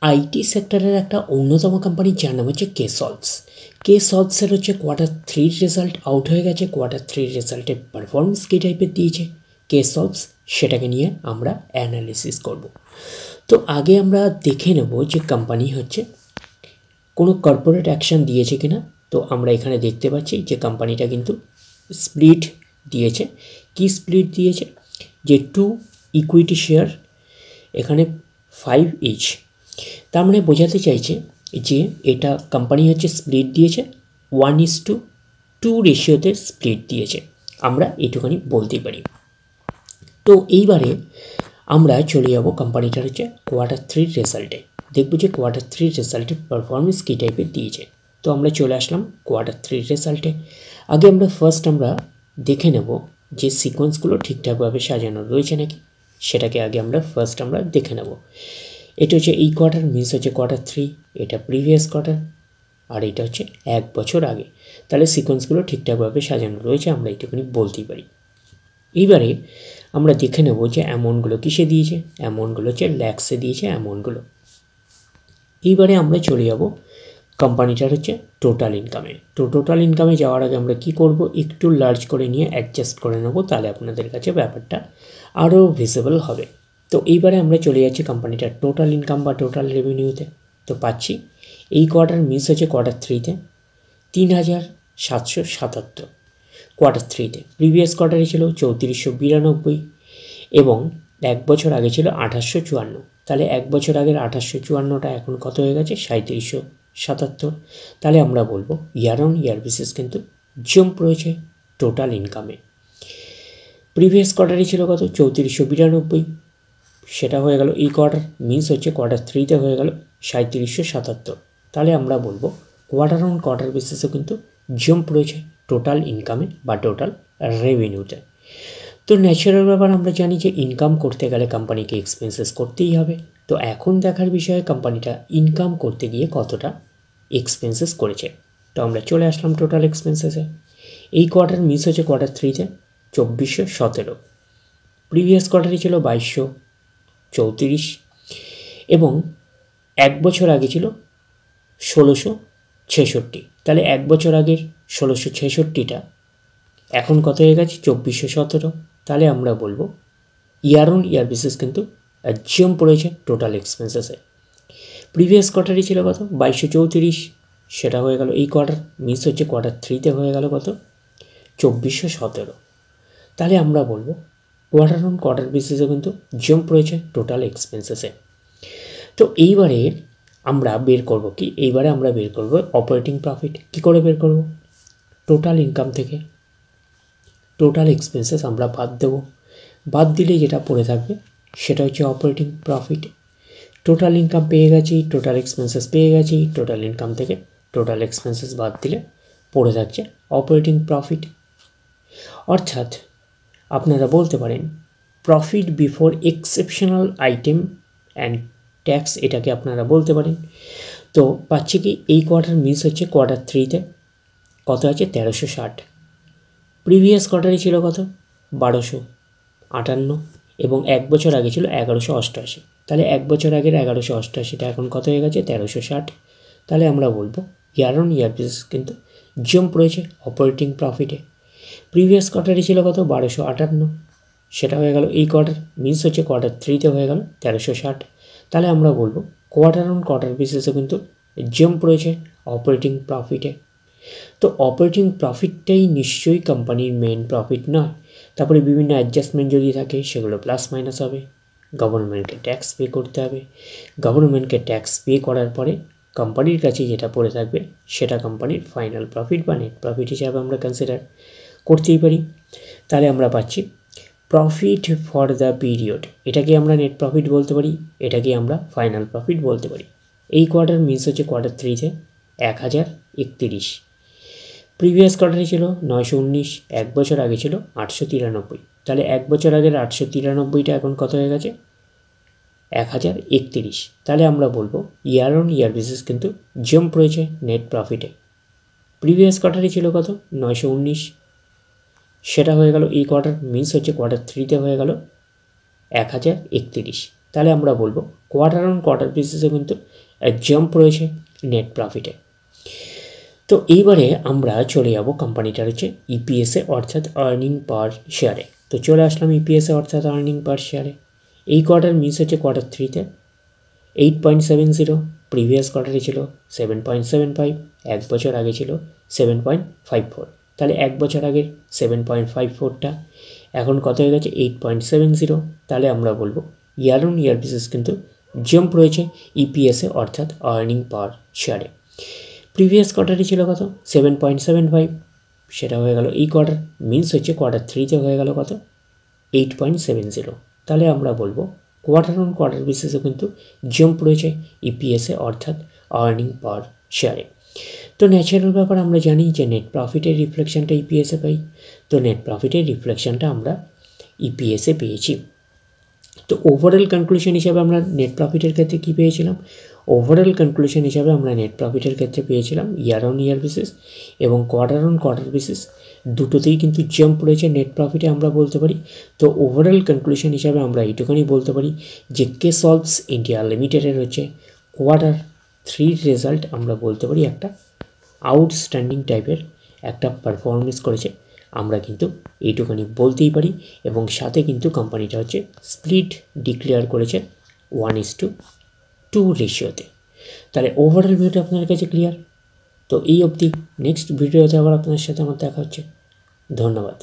IT সেক্টরের একটা অন্যতম কোম্পানি যার নাম হচ্ছে কে সলভসের হচ্ছে কোয়ার্টার 3 রেজাল্ট আউট হয়ে গেছে। কোয়ার্টার 3 রেজাল্টের পারফরমেন্স কী টাইপের দিয়েছে কে সলভস, সেটাকে নিয়ে আমরা অ্যানালিসিস করব। তো আগে আমরা দেখে নেব যে কোম্পানি হচ্ছে কোনো কর্পোরেট অ্যাকশন দিয়েছে কিনা। তো আমরা এখানে দেখতে পাচ্ছি যে কোম্পানিটা কিন্তু স্প্লিট দিয়েছে। কি স্প্লিট দিয়েছে? যে 2 ইকুইটি শেয়ার, এখানে 5 ইচ। তার মানে বোঝাতে চাইছে যে এটা কোম্পানি হচ্ছে স্প্লিট দিয়েছে 1:2 রেশিওতে স্প্লিট দিয়েছে, আমরা এটুখানি বলতেই পারি। তো এইবারে আমরা চলে যাব কোম্পানিটার হচ্ছে কোয়ার্টার 3 রেজাল্টে, দেখব যে কোয়ার্টার 3 রেজাল্টের পারফরমেন্স কী টাইপের দিয়েছে। তো আমরা চলে আসলাম কোয়ার্টার 3 রেজাল্টে। আগে আমরা ফার্স্ট আমরা দেখে নেব যে সিকোয়েন্সগুলো ঠিকঠাকভাবে সাজানো রয়েছে নাকি, সেটাকে আগে আমরা ফার্স্ট আমরা দেখে নেব। এটা হচ্ছে এই কোয়ার্টার, মিনস হচ্ছে কোয়ার্টার 3, এটা প্রিভিয়াস কোয়ার্টার, আর এটা হচ্ছে 1 বছর আগে। তাহলে সিকোয়েন্সগুলো ঠিকঠাকভাবে সাজানো রয়েছে, আমরা এইটুকুনি বলতেই পারি। এইবারে আমরা দেখে নেব যে অ্যামাউন্টগুলো কিসে দিয়েছে। অ্যামাউন্টগুলো হচ্ছে ল্যাক্সে দিয়েছে অ্যামাউন্টগুলো। এইবারে আমরা চলে যাব কোম্পানিটার হচ্ছে টোটাল ইনকামে। তো টোটাল ইনকামে যাওয়ার আগে আমরা কি করব, একটু লার্জ করে নিয়ে অ্যাডজাস্ট করে নেব, তাহলে আপনাদের কাছে ব্যাপারটা আরও ভিজিবল হবে। তো এইবারে আমরা চলে যাচ্ছি কোম্পানিটার টোটাল ইনকাম বা টোটাল রেভিনিউতে। তো পাচ্ছি এই কোয়ার্টার মিস হচ্ছে কোয়ার্টার 3তে 3,777, কোয়ার্টার 3তে। প্রিভিয়াস কোয়ার্টারে ছিল 3492 এবং 1 বছর আগে ছিল 2854। তাহলে 1 বছর আগের 2854টা এখন কত হয়ে গেছে 3777। তাহলে আমরা বলবো ইয়ার অন ইয়ার বেসিস কিন্তু জাম্প রয়েছে টোটাল ইনকামে। প্রিভিয়াস কোয়ার্টারে ছিল কত 3492, সেটা হয়ে গেল এই কোয়ার্টার, মিনস হচ্ছে কোয়ার্টার 3তে হয়ে গেল 3777। তাহলে আমরা বলবো কোয়ার্টার অন কোয়ার্টার বেসিসে কিন্তু জাম্প রয়েছে টোটাল ইনকামে বা টোটাল রেভিনিউতে। তো ন্যাচারাল ব্যাপার, আমরা জানি যে ইনকাম করতে গেলে কোম্পানিকে এক্সপেন্সেস করতেই হবে। তো এখন দেখার বিষয়ে কোম্পানিটা ইনকাম করতে গিয়ে কতটা এক্সপেন্সেস করেছে। তো আমরা চলে আসলাম টোটাল এক্সপেন্সেসে। এই কোয়ার্টার মিস হচ্ছে কোয়ার্টার 3তে 2417, প্রিভিয়াস কোয়ার্টারে ছিল 2234 এবং 1 বছর আগে ছিল 1666। তাহলে 1 বছর আগের 1666টা এখন কত হয়ে গেছে 2417। তাহলে আমরা বলবো ইয়ার অন ইয়ার বেসিস কিন্তু জাম্প পড়েছে টোটাল এক্সপেন্সেসে। প্রিভিয়াস কোয়ার্টারই ছিল কত 2234, সেটা হয়ে গেল এই কোয়ার্টার, মিস হচ্ছে কোয়ার্টার 3তে হয়ে গেল কত 2417। তাহলে আমরা বলবো কোয়ার্টার অন কোয়ার্টার বেসিসে কিন্তু জাম্প রয়েছে টোটাল এক্সপেন্সেসে। তো এইবারে আমরা বের করব কি, এইবারে আমরা বের করব অপারেটিং প্রফিট। কী করে বের করব? টোটাল ইনকাম থেকে টোটাল এক্সপেন্সেস আমরা বাদ দেব, বাদ দিলে যেটা পড়ে থাকবে সেটা হচ্ছে অপারেটিং প্রফিট। টোটাল ইনকাম পেয়ে গেছি, টোটাল এক্সপেন্সেস পেয়ে গেছি, টোটাল ইনকাম থেকে টোটাল এক্সপেন্সেস বাদ দিলে পড়ে থাকছে অপারেটিং প্রফিট। অর্থাৎ আপনারা বলতে পারেন profit before exceptional item and tax, এটাকে আপনারা বলতে পারেন। তো পাচ্ছি কি এই কোয়ার্টার মিস হচ্ছে কোয়ার্টার 3তে কত আছে 1360, প্রিভিয়াস কোয়ার্টারে ছিল কত 1258 এবং 1 বছর আগে ছিল 1188। তাহলে 1 বছর আগের 1188টা এখন কত হয়ে গেছে 1360। তাহলে আমরা বলবো ইয়ার অন ইয়ার বেসিস কিন্তু জাম্প রয়েছে অপারেটিং প্রফিটে। প্রিভিয়াস কোয়ার্টারে ছিল কত 1258, সেটা হয়ে গেল এই কোয়ার্টার, মিস হচ্ছে কোয়ার্টার 3তে হয়ে গেল 1360। তাহলে আমরা বলবো কোয়ার্টার অন কোয়ার্টার বেসিসে কিন্তু জাম্প রয়েছে অপারেটিং প্রফিটে। তো অপারেটিং প্রফিটটাই নিশ্চয়ই কোম্পানির মেন প্রফিট নয়। তারপরে বিভিন্ন অ্যাডজাস্টমেন্ট যদি থাকে সেগুলো প্লাস মাইনাস হবে, গভর্নমেন্টকে ট্যাক্স পে করতে হবে, গভর্নমেন্টকে ট্যাক্স পে করার পরে কোম্পানির কাছে যেটা পড়ে থাকবে সেটা কোম্পানির ফাইনাল প্রফিট বা নেট প্রফিট হিসাবে আমরা কনসিডার করতেই পারি। তাহলে আমরা পাচ্ছি প্রফিট ফর দ্য পিরিয়ড, এটাকে আমরা নেট প্রফিট বলতে পারি, এটাকে আমরা ফাইনাল প্রফিট বলতে পারি। এই কোয়ার্টার মিস হচ্ছে কোয়ার্টার 3তে 1031, প্রিভিয়াস কোয়ার্টারে ছিল 919, 1 বছর আগে ছিল 893। তাহলে 1 বছর আগের 893টা এখন কত হয়ে গেছে 1031। তাহলে আমরা বলবো ইয়ার অন ইয়ার বেসিস কিন্তু জাম্প রয়েছে নেট প্রফিটে। প্রিভিয়াস কোয়ার্টারে ছিল কত 919, সেটা হয়ে গেল এই কোয়ার্টার, মিস হচ্ছে কোয়ার্টার 3তে হয়ে গেল 1031। তাহলে আমরা বলবো কোয়ার্টার অন কোয়ার্টার বেসিসে কিন্তু জাম্প রয়েছে নেট প্রফিটে। তো এইবারে আমরা চলে যাব কোম্পানিটার হচ্ছে ইপিএসে অর্থাৎ আর্নিং পার শেয়ারে। তো চলে আসলাম ইপিএসে অর্থাৎ আর্নিং পার শেয়ারে। এই কোয়ার্টার মিস হচ্ছে কোয়ার্টার 3-তে 8.70, প্রিভিয়াস কোয়ার্টারে ছিল 7.75, এক বছর আগে ছিল 7.54। তাহলে এক বছর আগের 7.54টা এখন কত হয়ে গেছে 8.70। তাহলে আমরা বলবো ইয়ার অন ইয়ার বেসিস কিন্তু জাম্প রয়েছে ইপিএসে অর্থাৎ আর্নিং পার শেয়ারে। প্রিভিয়াস কোয়ার্টারে ছিল কত 7.75, সেটা হয়ে গেল এই কোয়ার্টার মিন্স হচ্ছে কোয়ার্টার 3-তে হয়ে গেল কত 8.70। তাহলে আমরা বলবো কোয়ার্টার অন কোয়ার্টার বেসিসে কিন্তু জাম্প রয়েছে ইপিএসে অর্থাৎ আর্নিং পার শেয়ারে। তো ন্যাচারাল ব্যাপার আমরা জানি যে নেট প্রফিটের রিফ্লেকশনটা ইপিএসে পাই, তো নেট প্রফিটের রিফ্লেকশনটা আমরা ইপিএসে পেয়েছি। তো ওভারঅল কনক্লুশন হিসাবে আমরা নেট প্রফিটের ক্ষেত্রে কী পেয়েছিলাম, ওভারঅল কনক্লুশন হিসাবে আমরা নেট প্রফিটের ক্ষেত্রে পেয়েছিলাম ইয়ার অন ইয়ার বেসিস এবং কোয়ার্টার অন কোয়ার্টার বেসিস দুটোতেই কিন্তু জাম্প রয়েছে নেট প্রফিটে আমরা বলতে পারি। তো ওভারঅল কনক্লুশন হিসাবে আমরা এইটুখানি বলতে পারি যে কেসলভস ইন্ডিয়া লিমিটেডের হচ্ছে কোয়ার্টার 3 রেজাল্ট আমরা বলতে পারি একটা আউটস্ট্যান্ডিং টাইপের একটা পারফরমেন্স করেছে, আমরা কিন্তু এইটুখানি বলতেই পারি। এবং সাথে কিন্তু কোম্পানিটা হচ্ছে স্প্লিট ডিক্লেয়ার করেছে 1:2 রেশিওতে। তাহলে ওভারঅল ভিডিওটা আপনার কাছে ক্লিয়ার। তো এই অবধি, নেক্সট ভিডিওতে আবার আপনার সাথে আমার দেখা হচ্ছে। ধন্যবাদ।